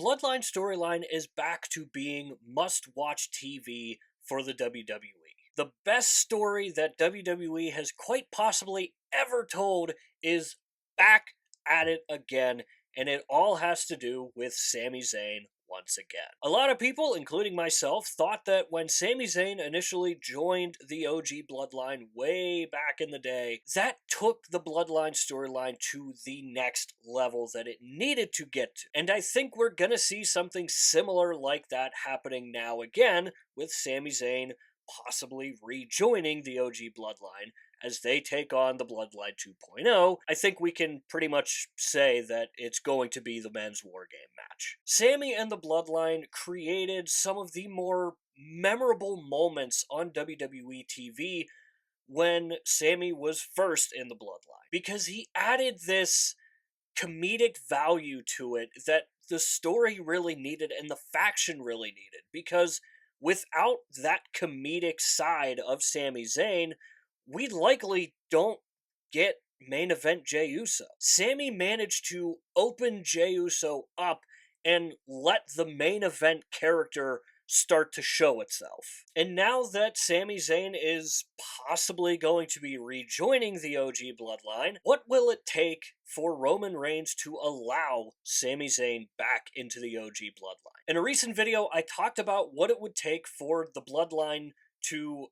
Bloodline storyline is back to being must-watch TV for the WWE. The best story that WWE has quite possibly ever told is back at it again, and it all has to do with Sami Zayn once again. A lot of people, including myself, thought that when Sami Zayn initially joined the OG Bloodline way back in the day, that took the Bloodline storyline to the next level that it needed to get to. And I think we're gonna see something similar like that happening now again, with Sami Zayn possibly rejoining the OG Bloodline as they take on the Bloodline 2.0. I think we can pretty much say that it's going to be the men's War Game match. Sami and the Bloodline created some of the more memorable moments on WWE TV when Sami was first in the Bloodline, because he added this comedic value to it that the story really needed and the faction really needed, because without that comedic side of Sami Zayn, we likely don't get main event Jey Uso. Sami managed to open Jey Uso up and let the main event character start to show itself. And now that Sami Zayn is possibly going to be rejoining the OG Bloodline, what will it take for Roman Reigns to allow Sami Zayn back into the OG Bloodline? In a recent video, I talked about what it would take for the Bloodline to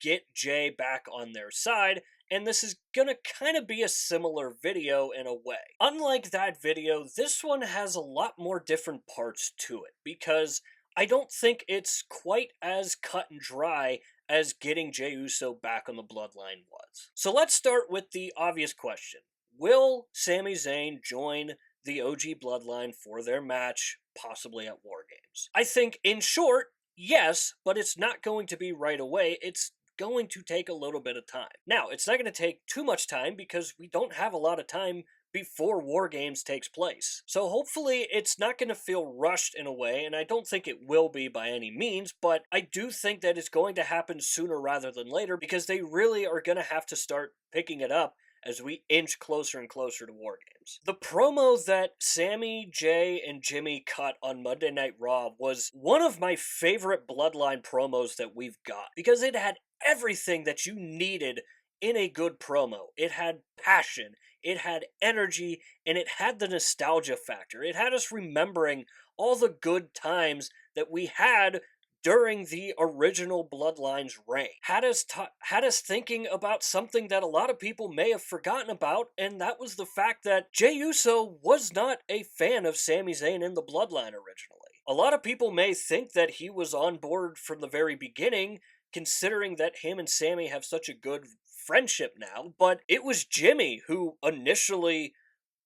get Jey back on their side, and this is gonna kind of be a similar video in a way. Unlike that video, this one has a lot more different parts to it, because I don't think it's quite as cut and dry as getting Jey Uso back on the Bloodline was. So let's start with the obvious question. Will Sami Zayn join the OG Bloodline for their match, possibly at War Games? I think, in short, yes, but it's not going to be right away. It's going to take a little bit of time. Now, it's not going to take too much time because we don't have a lot of time before War Games takes place. So hopefully it's not going to feel rushed in a way, and I don't think it will be by any means, but I do think that it's going to happen sooner rather than later, because they really are going to have to start picking it up as we inch closer and closer to War Games. The promo that Sami, Jey, and Jimmy cut on Monday Night Raw was one of my favorite Bloodline promos that we've got, because it had everything that you needed in a good promo. It had passion, it had energy, and it had the nostalgia factor. It had us remembering all the good times that we had during the original Bloodline's reign. Had us thinking about something that a lot of people may have forgotten about, and that was the fact that Jey Uso was not a fan of Sami Zayn in the Bloodline originally. A lot of people may think that he was on board from the very beginning, considering that him and Sami have such a good friendship now, but it was Jimmy who initially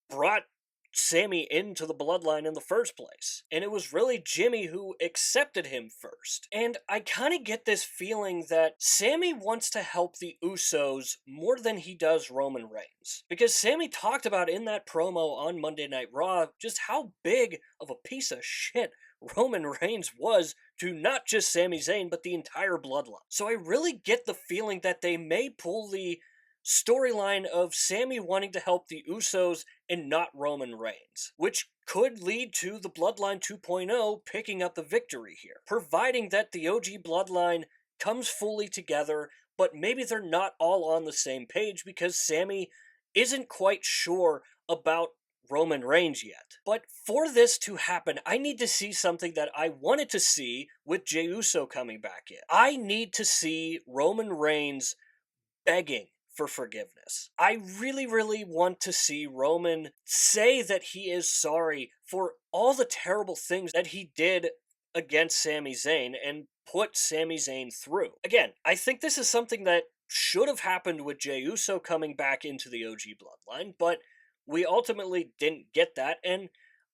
brought Sami into the Bloodline in the first place. And it was really Jimmy who accepted him first. And I kind of get this feeling that Sami wants to help the Usos more than he does Roman Reigns. Because Sami talked about in that promo on Monday Night Raw just how big of a piece of shit Roman Reigns was to not just Sami Zayn, but the entire Bloodline. So I really get the feeling that they may pull the storyline of Sami wanting to help the Usos and not Roman Reigns, which could lead to the Bloodline 2.0 picking up the victory here, providing that the OG Bloodline comes fully together, but maybe they're not all on the same page because Sami isn't quite sure about Roman Reigns yet. But for this to happen, I need to see something that I wanted to see with Jey Uso coming back in. I need to see Roman Reigns begging for forgiveness. I really, really want to see Roman say that he is sorry for all the terrible things that he did against Sami Zayn and put Sami Zayn through. Again, I think this is something that should have happened with Jey Uso coming back into the OG Bloodline, but we ultimately didn't get that, and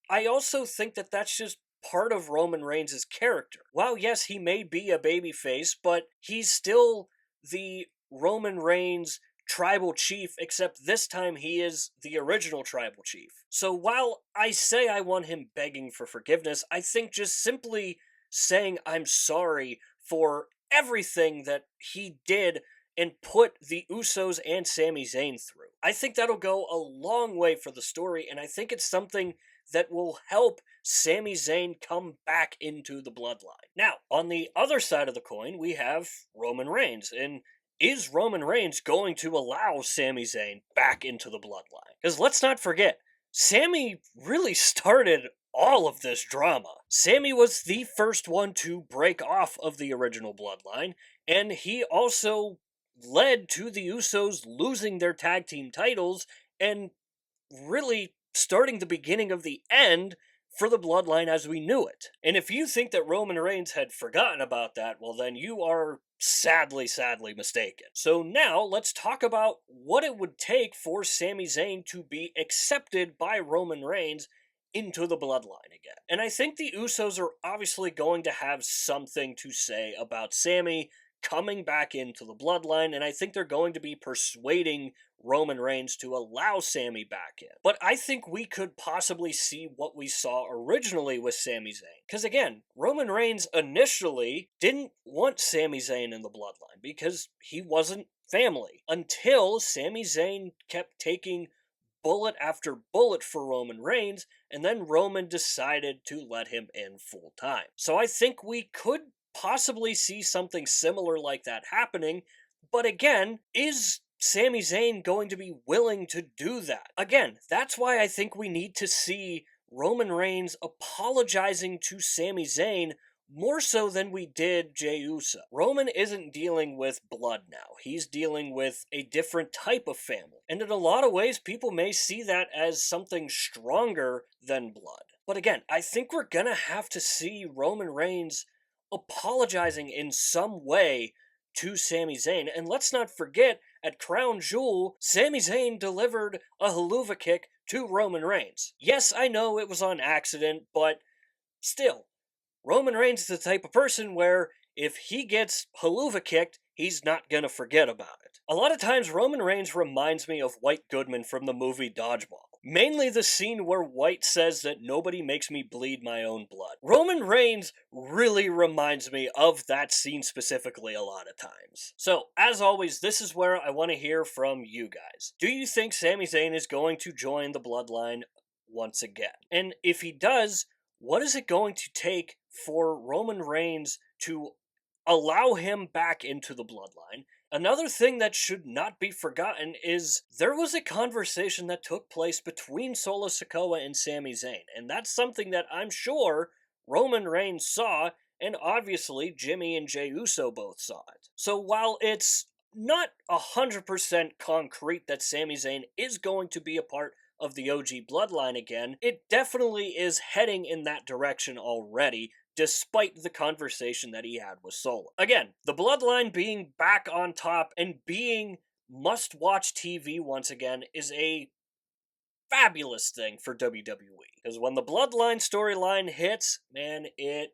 I also think that that's just part of Roman Reigns' character. While yes, he may be a babyface, but he's still the Roman Reigns tribal chief, except this time he is the original tribal chief. So while I say I want him begging for forgiveness, I think just simply saying I'm sorry for everything that he did and put the Usos and Sami Zayn through, I think that'll go a long way for the story, and I think it's something that will help Sami Zayn come back into the bloodline. Now, on the other side of the coin, we have Roman Reigns. And is Roman Reigns going to allow Sami Zayn back into the bloodline? Because let's not forget, Sami really started all of this drama. Sami was the first one to break off of the original bloodline, and he also led to the Usos losing their tag team titles and really starting the beginning of the end for the bloodline as we knew it. And if you think that Roman Reigns had forgotten about that, well, then you are sadly mistaken. So now let's talk about what it would take for Sami Zayn to be accepted by Roman Reigns into the bloodline again. And I think the Usos are obviously going to have something to say about Sami coming back into the bloodline, and I think they're going to be persuading Roman Reigns to allow Sami back in. But I think we could possibly see what we saw originally with Sami Zayn. Because again, Roman Reigns initially didn't want Sami Zayn in the bloodline because he wasn't family. Until Sami Zayn kept taking bullet after bullet for Roman Reigns, and then Roman decided to let him in full time. So I think we could possibly see something similar like that happening, but again, is Sami Zayn going to be willing to do that? Again, that's why I think we need to see Roman Reigns apologizing to Sami Zayn more so than we did Jey Uso. Roman isn't dealing with blood now. He's dealing with a different type of family. And in a lot of ways, people may see that as something stronger than blood. But again, I think we're gonna have to see Roman Reigns apologizing in some way to Sami Zayn. And let's not forget, at Crown Jewel, Sami Zayn delivered a haluva kick to Roman Reigns. Yes, I know it was on accident, but still, Roman Reigns is the type of person where if he gets haluva kicked, he's not gonna forget about it. A lot of times, Roman Reigns reminds me of White Goodman from the movie Dodgeball. Mainly the scene where White says that nobody makes me bleed my own blood. Roman Reigns really reminds me of that scene specifically a lot of times. So, as always, this is where I want to hear from you guys. Do you think Sami Zayn is going to join the bloodline once again? And if he does, what is it going to take for Roman Reigns to allow him back into the bloodline? Another thing that should not be forgotten is there was a conversation that took place between Solo Sikoa and Sami Zayn, and that's something that I'm sure Roman Reigns saw, and obviously Jimmy and Jey Uso both saw it. So while it's not 100% concrete that Sami Zayn is going to be a part of the OG bloodline again, it definitely is heading in that direction already, despite the conversation that he had with Solo. Again, the bloodline being back on top and being must-watch TV once again is a fabulous thing for WWE. Because when the bloodline storyline hits, man, it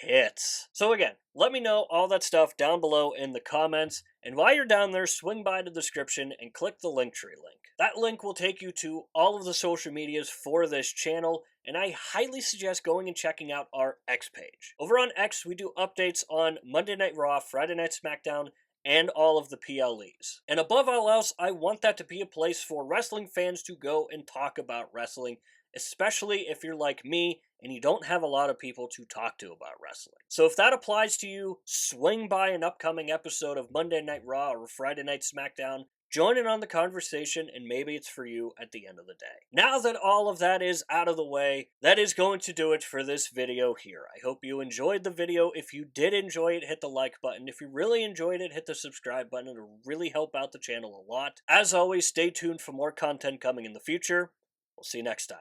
hits. So again, let me know all that stuff down below in the comments, and while you're down there, swing by the description and click the Linktree link. That link will take you to all of the social medias for this channel, and I highly suggest going and checking out our X page. Over on X, we do updates on Monday Night Raw, Friday Night SmackDown, and all of the PLEs. And above all else, I want that to be a place for wrestling fans to go and talk about wrestling, especially if you're like me and you don't have a lot of people to talk to about wrestling. So if that applies to you, swing by an upcoming episode of Monday Night Raw or Friday Night SmackDown, join in on the conversation, and maybe it's for you at the end of the day. Now that all of that is out of the way, that is going to do it for this video here. I hope you enjoyed the video. If you did enjoy it, hit the like button. If you really enjoyed it, hit the subscribe button. It'll really help out the channel a lot. As always, stay tuned for more content coming in the future. We'll see you next time.